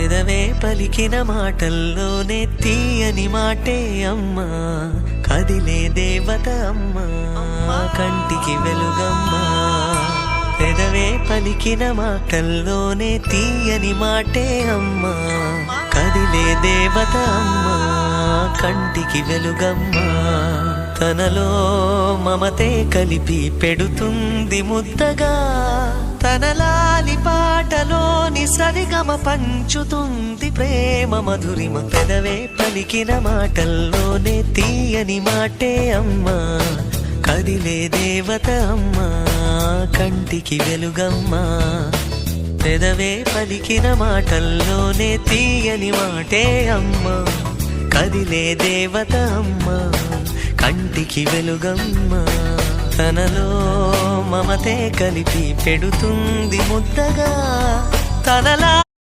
పెదవే పలికిన మాటల్లోనే తీయని మాటే అమ్మా, కదిలే దేవత అమ్మా, కంటికి వెలుగమ్మా. పెదవే పలికిన మాటల్లోనే తీయని మాటే అమ్మా, కదిలే దేవత అమ్మా, కంటికి వెలుగమ్మా. తనలో మమతే కలిపి పెడుతుంది ముద్దగా, తన లాలి పాటలోని సరిగమ పంచుతుంది ప్రేమ మధురిమ. పెదవే పలికిన మాటల్లోనే తీయని మాటే అమ్మా, కదిలే దేవత అమ్మా, కంటికి వెలుగమ్మా. పెదవే పలికిన మాటల్లోనే తీయని మాటే అమ్మా, కదిలే దేవత అమ్మా, కంటికి వెలుగమ్మా. తనలో మమతే కలిపి పెడుతుంది ముద్దగా, తనలా